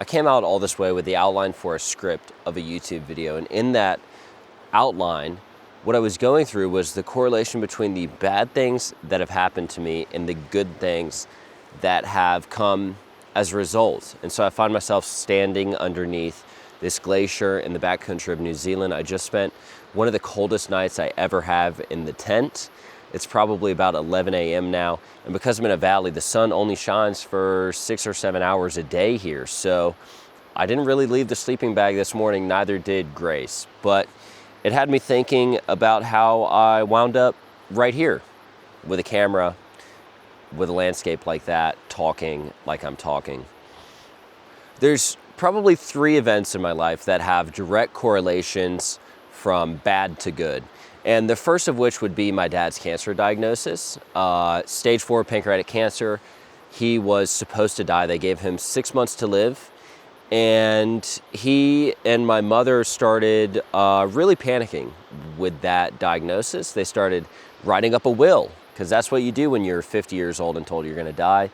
I came out all this way with the outline for a script of a YouTube video, and in that outline, what I was going through was the correlation between the bad things that have happened to me and the good things that have come as a result. And so I find myself standing underneath this glacier in the backcountry of New Zealand. I just spent one of the coldest nights I ever have in the tent. It's probably about 11 a.m. now, and because I'm in a valley, the sun only shines for 6 or 7 hours a day here. So I didn't really leave the sleeping bag this morning, neither did Grace. But it had me thinking about how I wound up right here with a camera, with a landscape like that, talking like I'm talking. There's probably 3 events in my life that have direct correlations from bad to good. And the first of which would be my dad's cancer diagnosis, stage 4 pancreatic cancer. He was supposed to die. They gave him 6 months to live. And he and my mother started really panicking with that diagnosis. They started writing up a will, because that's what you do when you're 50 years old and told you're gonna die.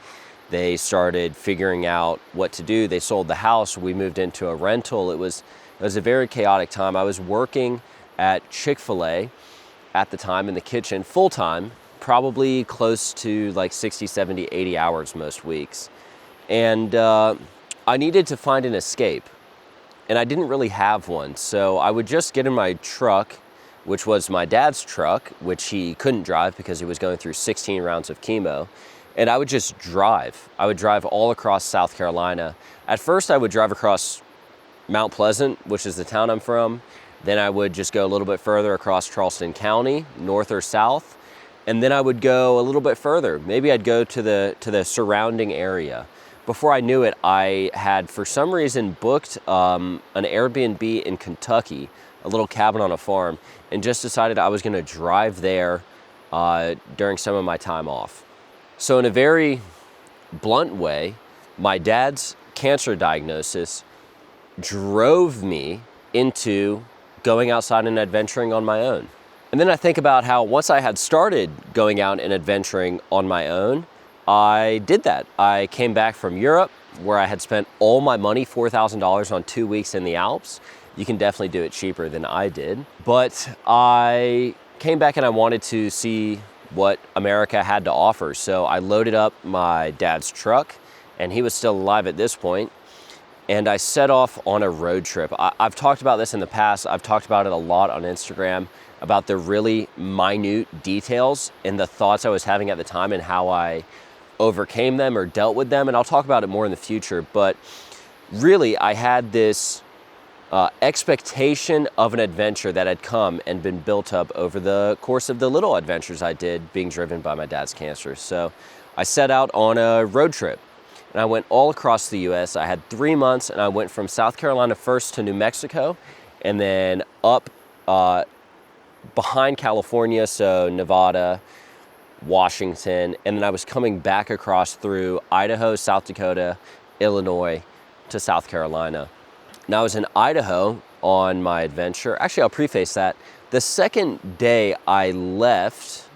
They started figuring out what to do. They sold the house. We moved into a rental. It was a very chaotic time. I was working at Chick-fil-A at the time in the kitchen full-time, probably close to like 60, 70, 80 hours most weeks. And I needed to find an escape, and I didn't really have one. So I would just get in my truck, which was my dad's truck, which he couldn't drive because he was going through 16 rounds of chemo. And I would just drive. I would drive all across South Carolina. At first I would drive across Mount Pleasant, which is the town I'm from. Then I would just go a little bit further across Charleston County, north or south. And then I would go a little bit further. Maybe I'd go to the surrounding area. Before I knew it, I had, for some reason, booked an Airbnb in Kentucky, a little cabin on a farm, and just decided I was gonna drive there during some of my time off. So in a very blunt way, my dad's cancer diagnosis drove me into going outside and adventuring on my own. And then I think about how once I had started going out and adventuring on my own, I did that. I came back from Europe, where I had spent all my money, $4,000 on 2 weeks in the Alps. You can definitely do it cheaper than I did. But I came back and I wanted to see what America had to offer. So I loaded up my dad's truck, and he was still alive at this point, and I set off on a road trip. I've talked about this in the past. I've talked about it a lot on Instagram, about the really minute details and the thoughts I was having at the time and how I overcame them or dealt with them. And I'll talk about it more in the future. But really, I had this expectation of an adventure that had come and been built up over the course of the little adventures I did being driven by my dad's cancer. So I set out on a road trip, and I went all across the US. I had 3 months, and I went from South Carolina first to New Mexico, and then up behind California, so Nevada, Washington, and then I was coming back across through Idaho, South Dakota, Illinois to South Carolina. Now I was in Idaho on my adventure. Actually, I'll preface that. The second day I left,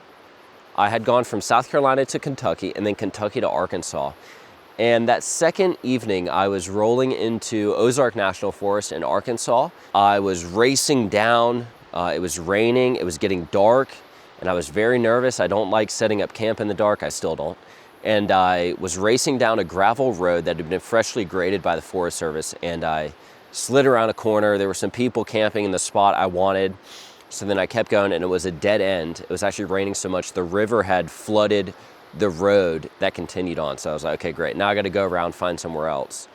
I had gone from South Carolina to Kentucky and then Kentucky to Arkansas. And that second evening, I was rolling into Ozark National Forest in Arkansas. I was racing down. It was raining. It was getting dark, and I was very nervous. I don't like setting up camp in the dark. I still don't. And I was racing down a gravel road that had been freshly graded by the Forest Service, and I slid around a corner. There were some people camping in the spot I wanted. So then I kept going, and it was a dead end. It was actually raining so much the river had flooded the road that continued on. So I was like, okay, great. Now I got to go around, find somewhere else.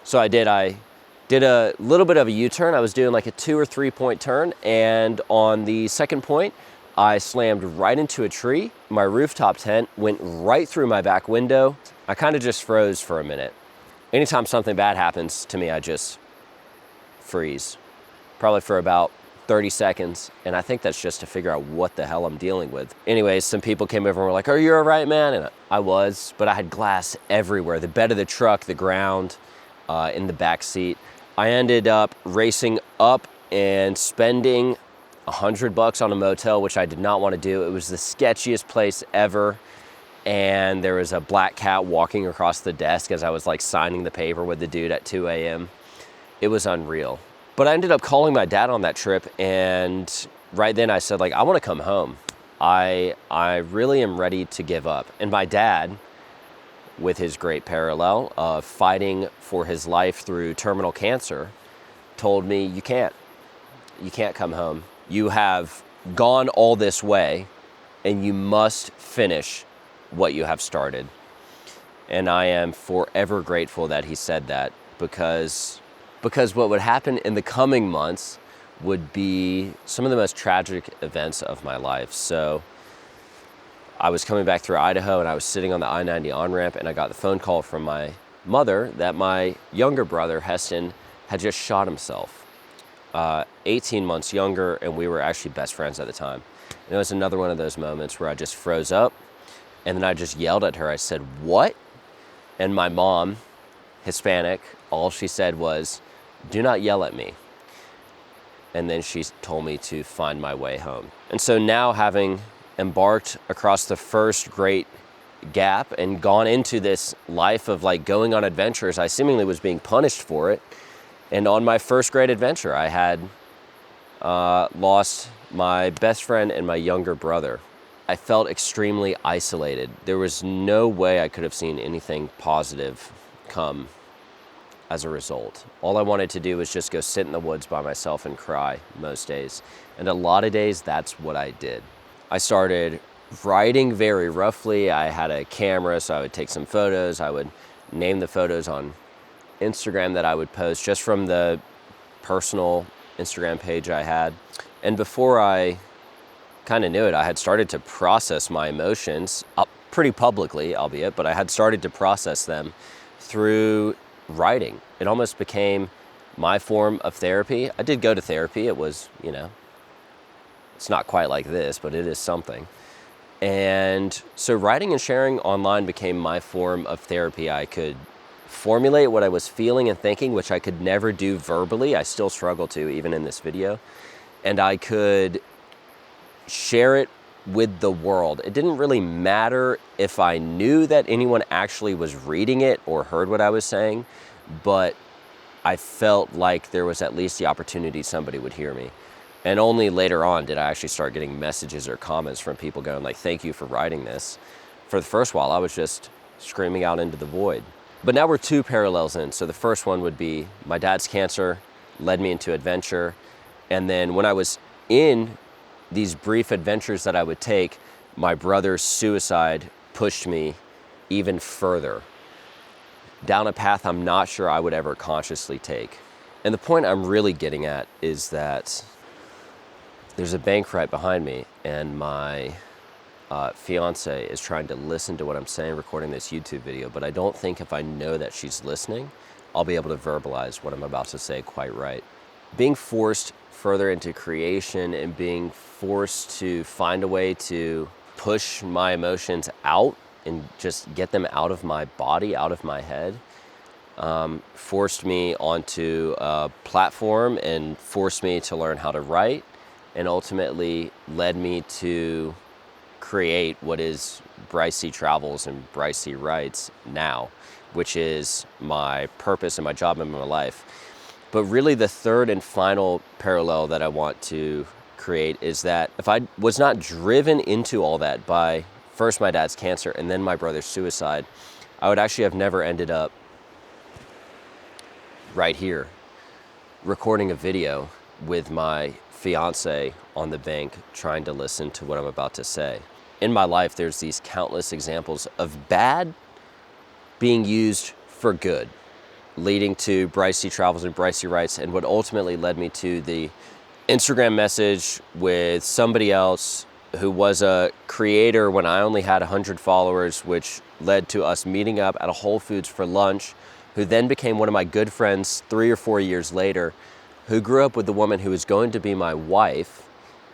So I did a little bit of a U-turn. I was doing like a 2 or 3 point turn. And on the second point, I slammed right into a tree. My rooftop tent went right through my back window. I kind of just froze for a minute. Anytime something bad happens to me, I just freeze, probably for about 30 seconds. And I think that's just to figure out what the hell I'm dealing with. Anyways, some people came over and were like, "Are you all right, man?" And I was, but I had glass everywhere. The bed of the truck, the ground, in the back seat. I ended up racing up and spending $100 on a motel, which I did not want to do. It was the sketchiest place ever. and there was a black cat walking across the desk as I was like signing the paper with the dude at 2 a.m. It was unreal. But I ended up calling my dad on that trip, and right then I said, like, I want to come home. I really am ready to give up. And my dad, with his great parallel of fighting for his life through terminal cancer, told me, you can't come home. You have gone all this way, and you must finish what you have started. And I am forever grateful that he said that, because what would happen in the coming months would be some of the most tragic events of my life. So I was coming back through Idaho, and I was sitting on the I-90 on-ramp, and I got the phone call from my mother that my younger brother, Heston, had just shot himself. 18 months younger, and we were actually best friends at the time. And it was another one of those moments where I just froze up, and then I just yelled at her. I said, "What?" And my mom, Hispanic, all she said was, "Do not yell at me." And then she told me to find my way home. And so now, having embarked across the first great gap and gone into this life of like going on adventures, I seemingly was being punished for it. And on my first great adventure, I had lost my best friend and my younger brother. I felt extremely isolated. There was no way I could have seen anything positive come as a result. All I wanted to do was just go sit in the woods by myself and cry most days. And a lot of days, that's what I did. I started writing very roughly. I had a camera, so I would take some photos. I would name the photos on Instagram that I would post just from the personal Instagram page I had. And before I kind of knew it, I had started to process my emotions pretty publicly, albeit, but I had started to process them through writing. It almost became my form of therapy. I did go to therapy. It was, it's not quite like this, but it is something. And so writing and sharing online became my form of therapy. I could formulate what I was feeling and thinking, which I could never do verbally. I still struggle to, even in this video. And I could share it with the world. It didn't really matter if I knew that anyone actually was reading it or heard what I was saying, but I felt like there was at least the opportunity somebody would hear me. And only later on did I actually start getting messages or comments from people going like, "Thank you for writing this." For the first while, I was just screaming out into the void. But now we're 2 parallels in. So the first one would be my dad's cancer led me into adventure. And then when I was in these brief adventures that I would take, my brother's suicide pushed me even further down a path I'm not sure I would ever consciously take. And the point I'm really getting at is that there's a bank right behind me, and my fiance is trying to listen to what I'm saying, recording this YouTube video, but I don't think if I know that she's listening, I'll be able to verbalize what I'm about to say quite right. Being forced further into creation and being forced to find a way to push my emotions out and just get them out of my body, out of my head, forced me onto a platform and forced me to learn how to write, and ultimately led me to create what is Bryce C. Travels and Bryce C. Writes now, which is my purpose and my job in my life. But really the third and final parallel that I want to create is that if I was not driven into all that by first my dad's cancer and then my brother's suicide, I would actually have never ended up right here recording a video with my fiance on the bank trying to listen to what I'm about to say. In my life, there's these countless examples of bad being used for good, leading to Bryce C. Travels and Bryce C. Writes, and what ultimately led me to the Instagram message with somebody else who was a creator when I only had 100 followers, which led to us meeting up at a Whole Foods for lunch, who then became one of my good friends 3 or 4 years later, who grew up with the woman who was going to be my wife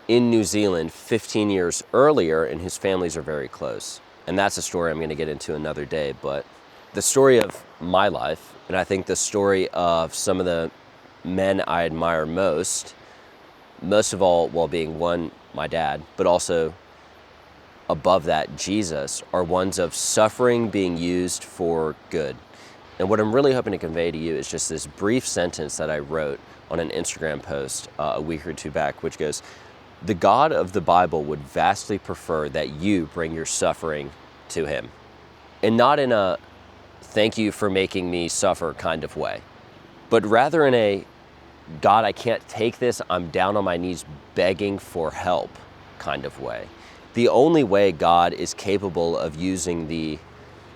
in New Zealand 15 years earlier, and whose families are very close. And that's a story I'm going to get into another day. But the story of my life, and I think the story of some of the men I admire most of all, while being one, my dad, but also above that, Jesus, are ones of suffering being used for good. And what I'm really hoping to convey to you is just this brief sentence that I wrote on an Instagram post a week or two back, which goes, "The God of the Bible would vastly prefer that you bring your suffering to him." And not in a "thank you for making me suffer" kind of way, but rather in a "God, I can't take this, I'm down on my knees begging for help" kind of way. The only way God is capable of using the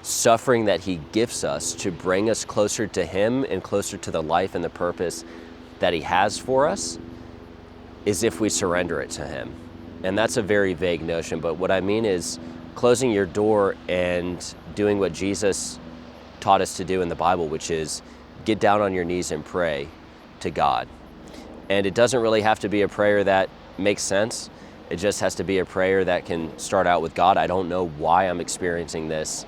suffering that he gifts us to bring us closer to him and closer to the life and the purpose that he has for us is if we surrender it to him. And that's a very vague notion, but what I mean is closing your door and doing what Jesus taught us to do in the Bible, which is get down on your knees and pray to God. And it doesn't really have to be a prayer that makes sense. It just has to be a prayer that can start out with, "God, I don't know why I'm experiencing this."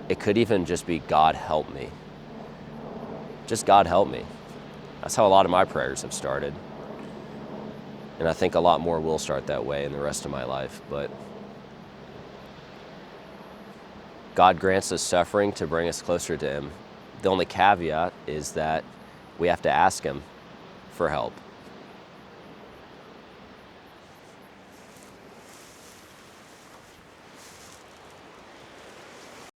It could even just be, "God, help me." Just, "God, help me." That's how a lot of my prayers have started. And I think a lot more will start that way in the rest of my life. But God grants us suffering to bring us closer to him. The only caveat is that we have to ask him for help.